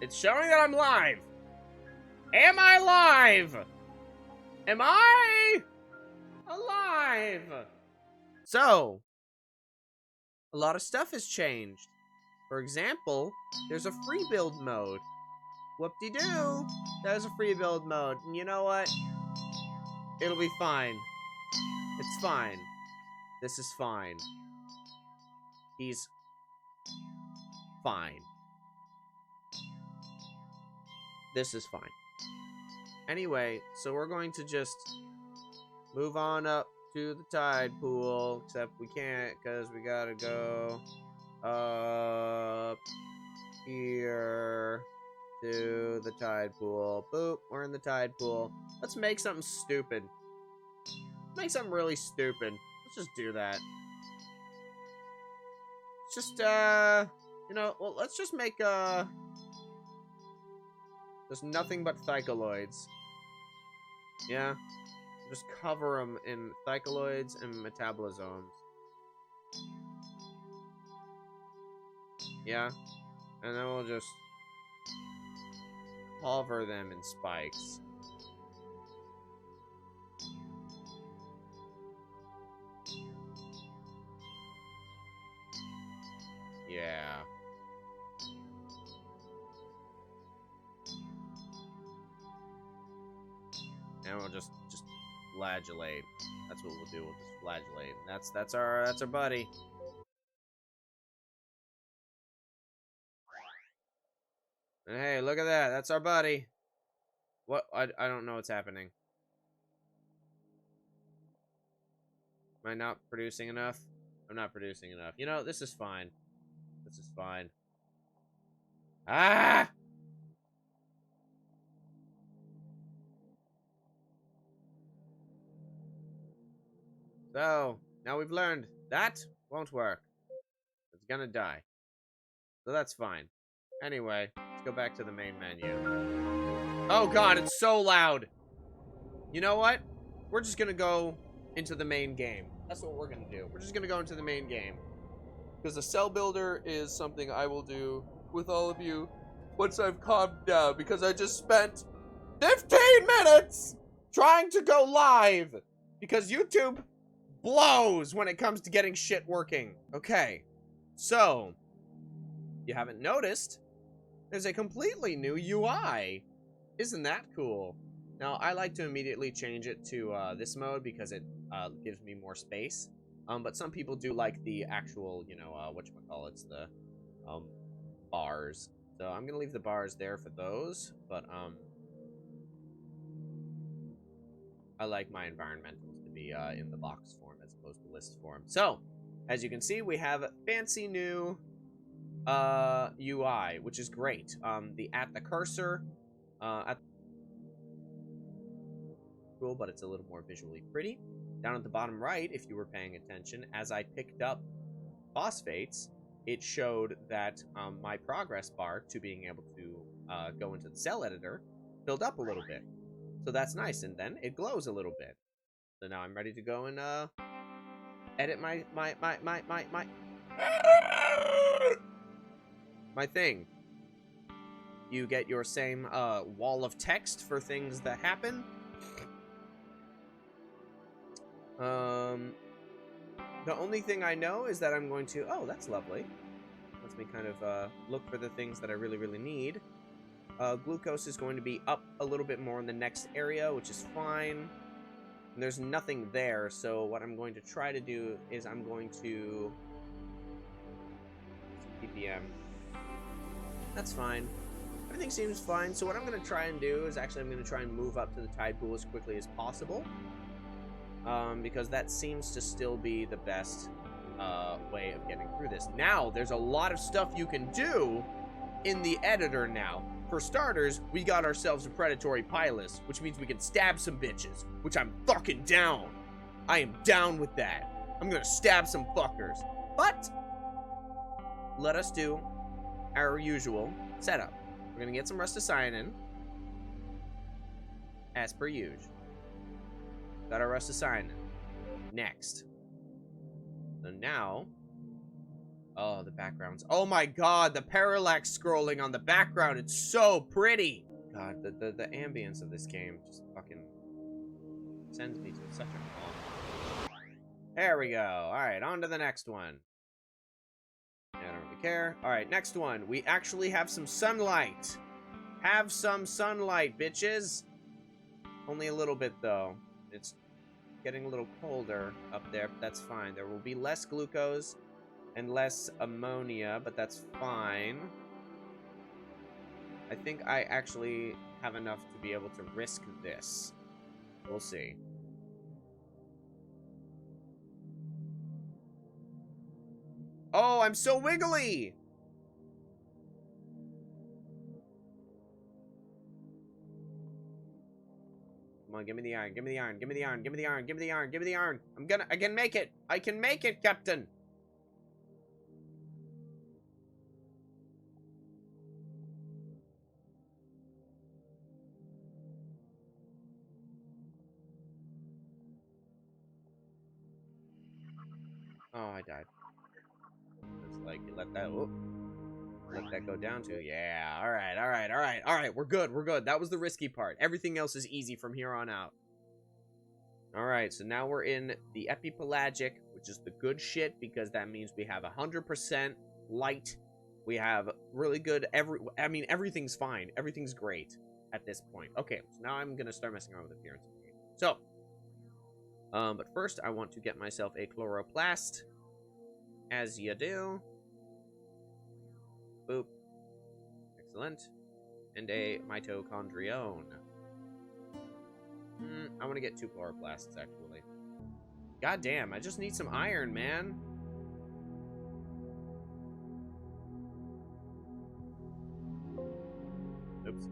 It's showing that I'm live. Am I live? Am I alive? So, a lot of stuff has changed. For example, there's a free build mode. Whoop-de-doo. There's a free build mode. And you know what? It'll be fine. It's fine. This is fine. He's fine. This is fine. Anyway, so we're going to just move on up to the tide pool, except we can't because we gotta go up here to the tide pool. Boop, we're in the tide pool. Let's make something stupid. Make something really stupid. Let's just do that. Just, you know, well, let's just make, there's nothing but thykaloids. Yeah? Just cover them in thykaloids and metabolosomes. Yeah? And then we'll just cover them in spikes. Yeah. And we'll just flagellate. That's what we'll do. We'll just flagellate. That's our buddy. And hey, look at that. That's our buddy. What? I don't know what's happening. Am I not producing enough? I'm not producing enough. You know, this is fine. This is fine. Ah! So, now we've learned that won't work. It's gonna die. So that's fine. Anyway, let's go back to the main menu. Oh god, it's so loud! You know what? We're just gonna go into the main game. That's what we're gonna do. We're just gonna go into the main game. Because the cell builder is something I will do with all of you once I've calmed down. Because I just spent 15 minutes trying to go live! Because YouTube blows when it comes to getting shit working. Okay, so you haven't noticed, there's a completely new UI. Isn't that cool? Now, I like to immediately change it to this mode because it gives me more space. But some people do like the actual, you know, whatchamacallits, the bars. So I'm gonna leave the bars there for those, but I like my environmentals to be in the box form as opposed to list form. So, as you can see, we have a fancy new UI, which is great. The cursor, cool, but it's a little more visually pretty. Down at the bottom right, if you were paying attention, as I picked up phosphates, it showed that my progress bar to being able to go into the cell editor filled up a little bit. So that's nice, and then it glows a little bit. So now I'm ready to go and edit my thing. You get your same wall of text for things that happen. The only thing I know is that I'm going to... Oh, that's lovely. Lets me kind of look for the things that I really, really need. Glucose is going to be up a little bit more in the next area, which is fine. And there's nothing there, so what I'm going to try to do is I'm going to... ppm. That's fine. Everything seems fine, so what I'm going to try and do is actually I'm going to try and move up to the tide pool as quickly as possible. Because that seems to still be the best way of getting through this. Now, there's a lot of stuff you can do in the editor now. For starters, we got ourselves a predatory pilot, which means we can stab some bitches, which I'm fucking down. I am down with that. I'm gonna stab some fuckers. But, let us do our usual setup. We're gonna get some rustacyanin, as per usual. Got our rustacyanin. next. So now... Oh, the backgrounds. Oh my god, the parallax scrolling on the background. It's so pretty. God, the ambience of this game just fucking sends me to such a calm. There we go. Alright, on to the next one. I don't really care. Alright, next one. We actually have some sunlight. Have some sunlight, bitches. Only a little bit, though. It's getting a little colder up there, but that's fine. There will be less glucose and less ammonia, but that's fine. I think I actually have enough to be able to risk this. We'll see. Oh, I'm so wiggly! Come on, give me the iron, give me the iron, give me the iron, give me the iron, give me the iron, give me the iron. I can make it! I can make it, Captain! Oh, I died. It's like, you let that, whoop. Let that go down to, yeah, alright, alright, alright, alright, we're good, we're good. That was the risky part. Everything else is easy from here on out. Alright, so now we're in the epipelagic, which is the good shit, because that means we have 100% light. We have really good, everything's fine. Everything's great at this point. Okay, so now I'm gonna start messing around with appearance. So, but first I want to get myself a chloroplast, as you do. Boop. Excellent. And a mitochondrion. I want to get 2 chloroplasts, actually. God damn, I just need some iron, man. Oops.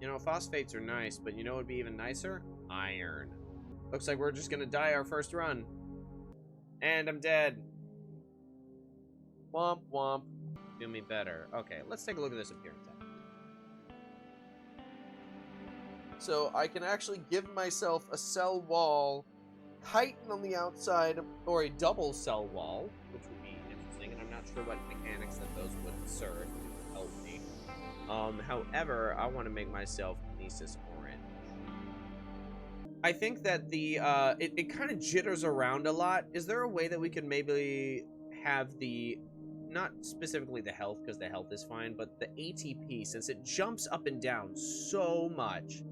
You know, phosphates are nice, but you know what would be even nicer? Iron. Looks like we're just gonna die our first run. And I'm dead. Womp womp. Do me better. Okay, let's take a look at this appearance. So I can actually give myself a cell wall, heighten on the outside, or a double cell wall, which would be interesting, and I'm not sure what mechanics that those would serve to help me. However, I want to make myself Kinesis orange. I think that the, it kind of jitters around a lot. Is there a way that we could maybe have the, not specifically the health, because the health is fine, but the ATP, since it jumps up and down so much,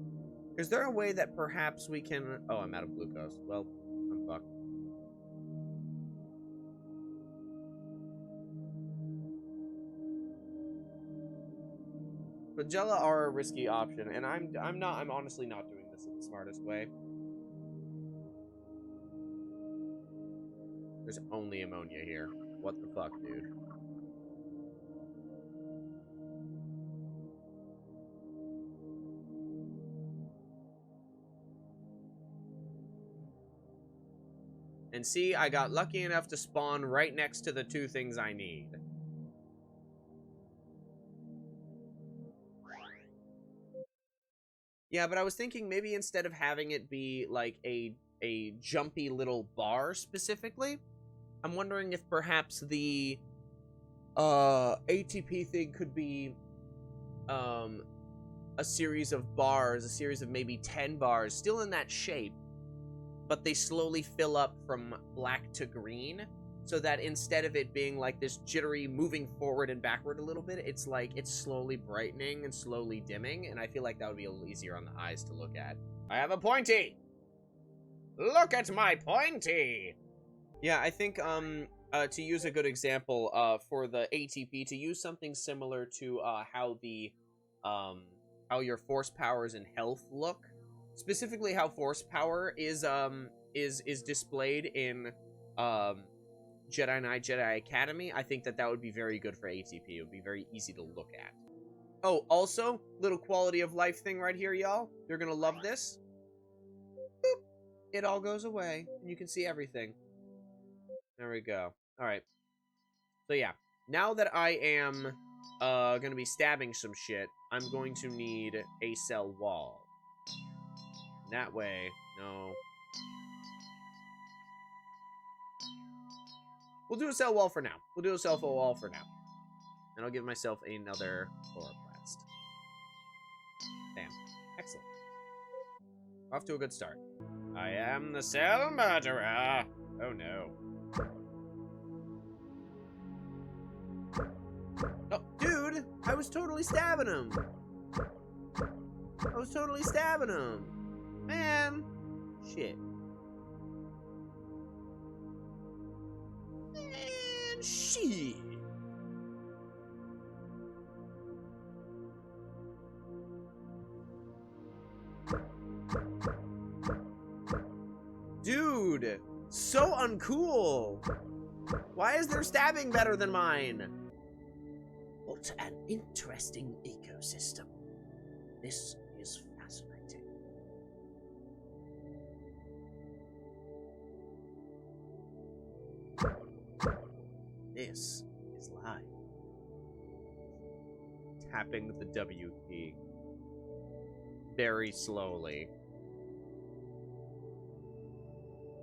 is there a way that perhaps we can... Oh, I'm out of glucose. Well, I'm fucked. But Jella are a risky option, and I'm honestly not doing this in the smartest way. There's only ammonia here. What the fuck, dude? And see, I got lucky enough to spawn right next to the 2 things I need. Yeah, but I was thinking maybe instead of having it be like a jumpy little bar specifically, I'm wondering if perhaps the ATP thing could be a series of bars, a series of maybe 10 bars, still in that shape, but they slowly fill up from black to green, so that instead of it being like this jittery moving forward and backward a little bit, it's like it's slowly brightening and slowly dimming, and I feel like that would be a little easier on the eyes to look at. I have a pointy! Look at my pointy! Yeah, I think, to use a good example, for the ATP, to use something similar to, how the, how your force powers and health look. Specifically how force power is displayed in, Jedi Knight, Jedi Academy. I think that that would be very good for ATP. It would be very easy to look at. Oh, also, little quality of life thing right here, y'all. You're gonna love this. Boop. It all goes away, and you can see everything. There we go. Alright. So yeah, now that I am gonna be stabbing some shit, I'm going to need a cell wall. That way, no. We'll do a cell wall for now. We'll do a cell wall for now. And I'll give myself another chloroplast. Damn. Excellent. Off to a good start. I am the cell murderer. Oh no. Oh, dude! I was totally stabbing him! I was totally stabbing him! Man! Shit. Man, shit! Dude! So uncool! Why is their stabbing better than mine? What an interesting ecosystem. This is fascinating. This is live. Tapping the W key. Very slowly.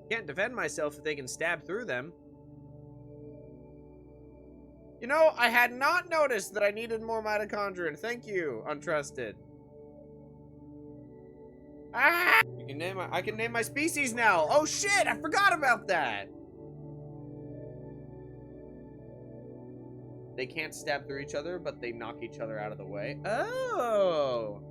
Can't defend myself if they can stab through them. You know, I had not noticed that I needed more mitochondria. Thank you, Untrusted. Ah! I can name my species now. Oh shit, I forgot about that. They can't stab through each other, but they knock each other out of the way. Oh.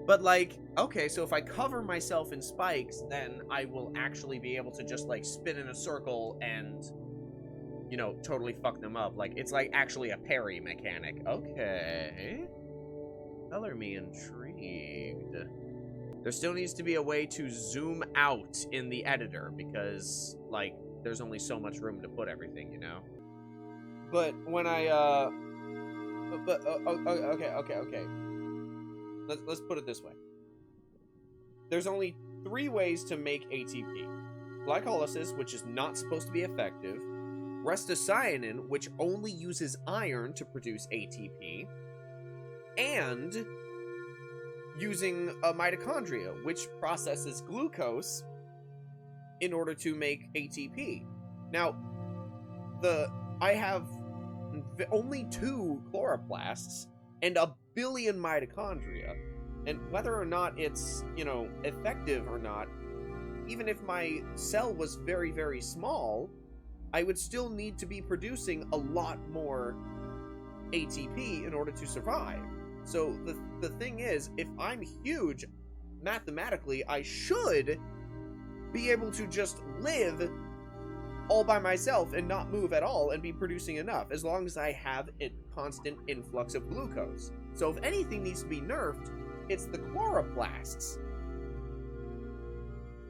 But like, okay, so if I cover myself in spikes, then I will actually be able to just like spin in a circle and, you know, totally fuck them up. Like, it's like actually a parry mechanic. Okay. Color me intrigued. There still needs to be a way to zoom out in the editor because, like, there's only so much room to put everything, you know? But when I, okay. Let's put it this way. There's only 3 ways to make ATP. Glycolysis, which is not supposed to be effective. Restocyanin, which only uses iron to produce ATP. And using a mitochondria, which processes glucose in order to make ATP. Now, I have only 2 chloroplasts and a billion mitochondria, and whether or not it's, you know, effective or not, even if my cell was very, very small, I would still need to be producing a lot more ATP in order to survive. So the thing is, if I'm huge, mathematically, I should be able to just live all by myself and not move at all and be producing enough, as long as I have a constant influx of glucose. So if anything needs to be nerfed, it's the chloroplasts.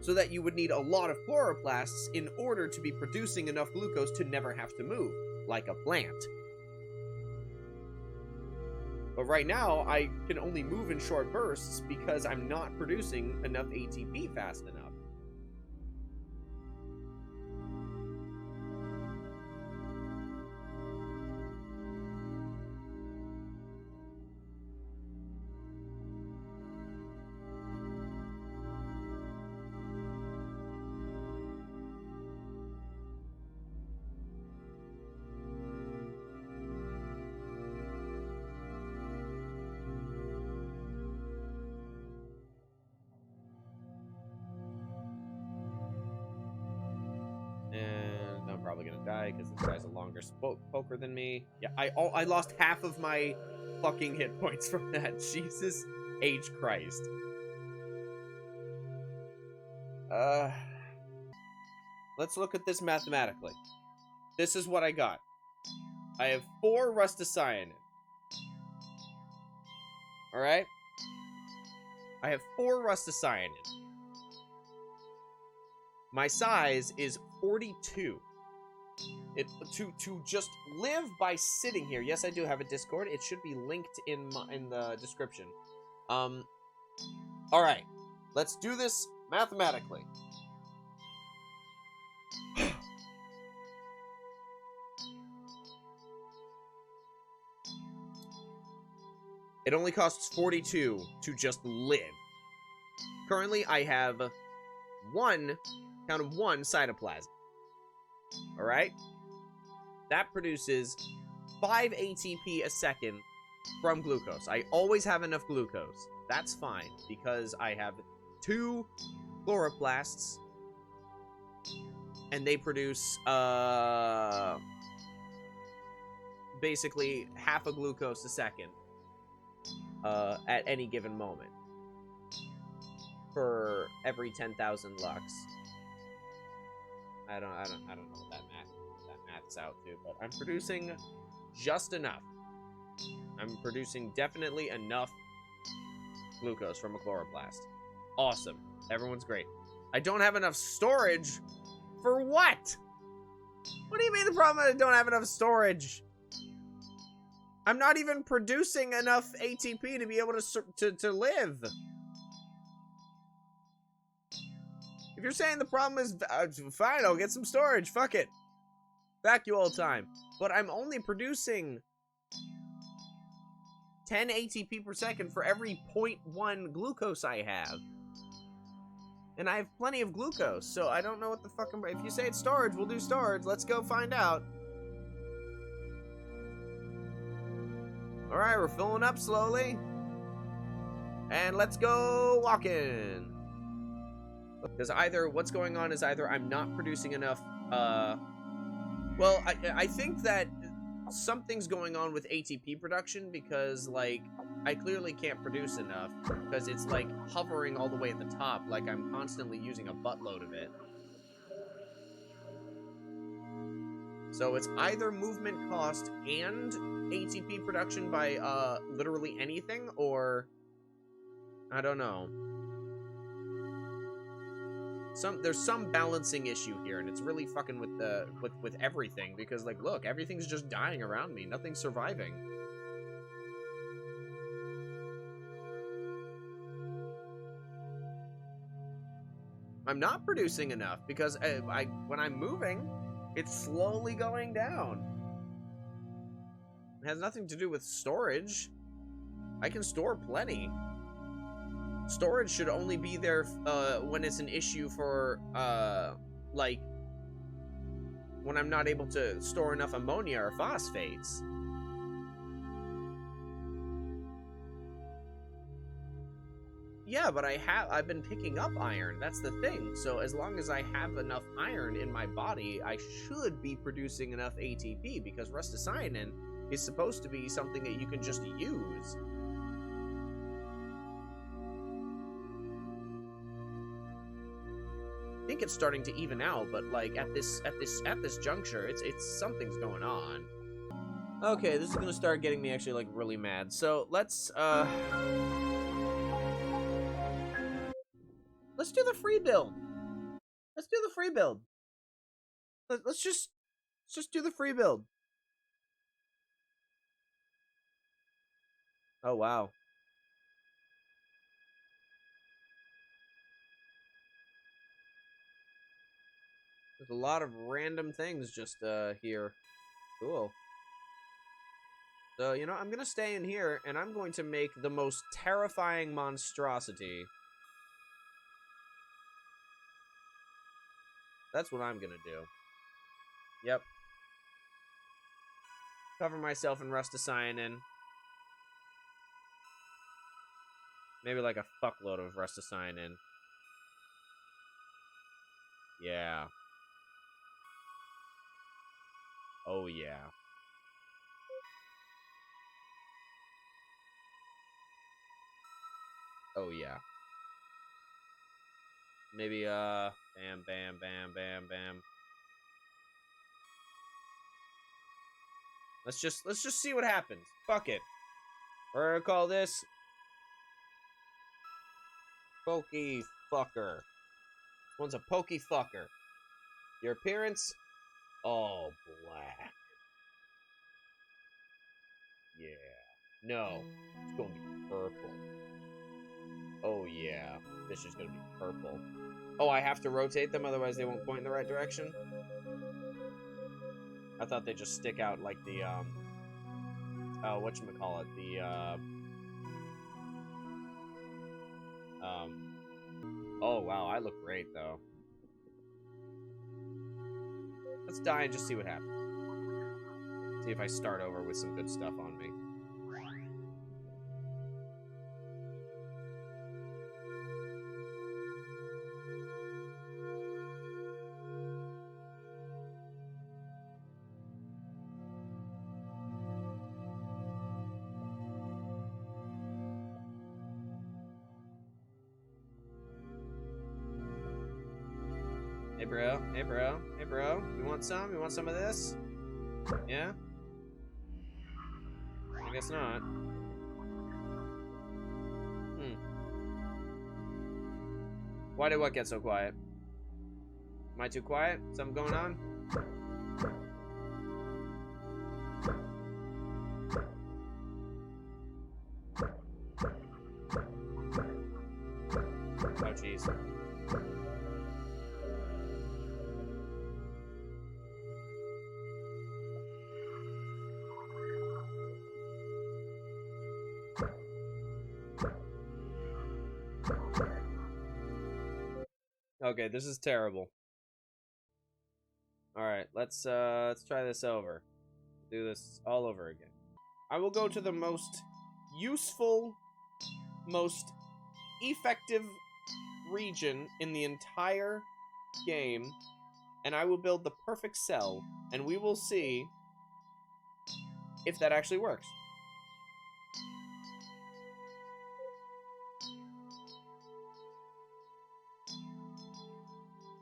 So that you would need a lot of chloroplasts in order to be producing enough glucose to never have to move, like a plant. But right now, I can only move in short bursts because I'm not producing enough ATP fast enough. And I'm probably gonna die because this guy's a longer poker than me. Yeah, I lost half of my fucking hit points from that. Jesus H. Christ. Let's look at this mathematically. This is what I got. I have 4 rustocyanin. Alright? I have 4 rustocyanin. My size is 42. To just live by sitting here. Yes, I do have a Discord. It should be linked in the description. All right, let's do this mathematically. It only costs 42 to just live. Currently, I have one cytoplasm. Alright? That produces 5 ATP a second from glucose. I always have enough glucose. That's fine, because I have 2 chloroplasts, and they produce, basically half a glucose a second, at any given moment. For every 10,000 lux. I don't know what that maths out to, but I'm producing just enough. I'm producing definitely enough glucose from a chloroplast. Awesome. Everyone's great. I don't have enough storage for what? What do you mean the problem is I don't have enough storage? I'm not even producing enough ATP to be able to live. If you're saying the problem is fine, I'll get some storage. Fuck it. Back you all the time. But I'm only producing 10 ATP per second for every 0.1 glucose I have. And I have plenty of glucose, so I don't know what the fuck if you say it's storage, we'll do storage. Let's go find out. Alright, we're filling up slowly. And let's go walking. Because either what's going on is either I'm not producing enough, well, I think that something's going on with ATP production, because, like, I clearly can't produce enough, because it's, like, hovering all the way at the top, like I'm constantly using a buttload of it. So it's either movement cost and ATP production by, literally anything, or I don't know. There's some balancing issue here, and it's really fucking with everything, because, like, look, everything's just dying around me. Nothing's surviving. I'm not producing enough, because when I'm moving, it's slowly going down. It has nothing to do with storage. I can store plenty. Storage should only be there when it's an issue for, like, when I'm not able to store enough ammonia or phosphates. Yeah, but I've been picking up iron. That's the thing. So as long as I have enough iron in my body, I should be producing enough ATP, because rustacyanin is supposed to be something that you can just use. I think it's starting to even out, but, like, at this juncture, it's something's going on. Okay, this is gonna start getting me actually, like, really mad. So let's do the free build. Let's do the free build. Let's just do the free build. Oh wow. There's a lot of random things just here. Cool. So, you know, I'm gonna stay in here, and I'm going to make the most terrifying monstrosity. That's what I'm gonna do. Yep. Cover myself in rustacyanin. Maybe like a fuckload of rustacyanin. Yeah. Oh yeah. Oh yeah. Maybe bam, bam, bam, bam, bam. Let's just see what happens. Fuck it. We're gonna call this Pokey Fucker. This one's a Pokey Fucker. Your appearance? All black. Yeah. No. It's gonna be purple. Oh yeah. This is gonna be purple. Oh, I have to rotate them, otherwise they won't point in the right direction? I thought they just stick out like the, whatchamacallit, the, Oh, wow, I look great, though. Let's die and just see what happens. See if I start over with some good stuff on me. Hey bro, hey bro, hey bro, you want some? You want some of this? Yeah? I guess not. Why did what get so quiet? Am I too quiet? Something going on? Oh jeez. Okay, this is terrible. Alright, let's try this over. Do this all over again. I will go to the most useful, most effective region in the entire game, and I will build the perfect cell, and we will see if that actually works.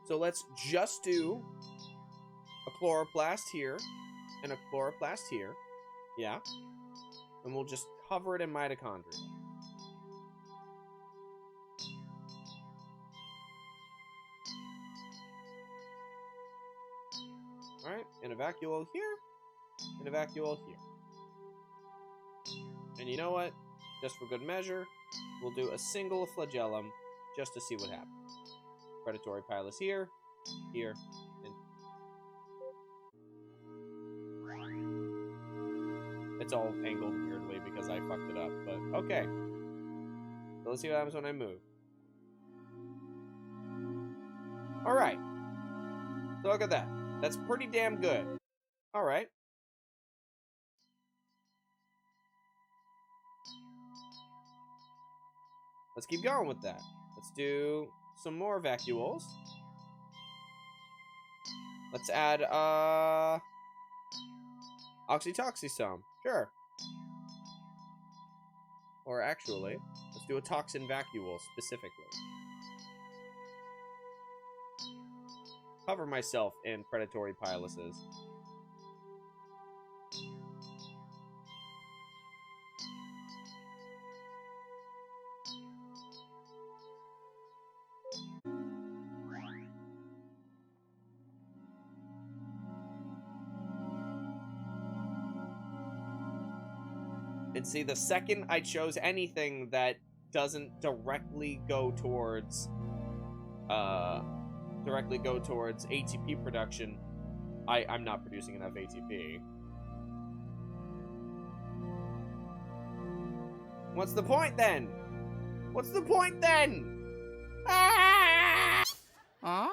So let's just do a chloroplast here and a chloroplast here. Yeah. And we'll just cover it in mitochondria. Alright, and a vacuole here, and a vacuole here. And you know what? Just for good measure, we'll do a single flagellum just to see what happens. Predatory pilus here, here, and it's all angled weirdly because I fucked it up, but okay. So let's see what happens when I move. Alright. So look at that. That's pretty damn good. Alright. Let's keep going with that. Let's do some more vacuoles. Let's add oxytoxisome. Sure. Or actually, let's do a toxin vacuole specifically. Cover myself in predatory piluses. And see, the second I chose anything that doesn't directly go towards ATP production, I'm not producing enough ATP. What's the point then? What's the point then? Ah! Huh?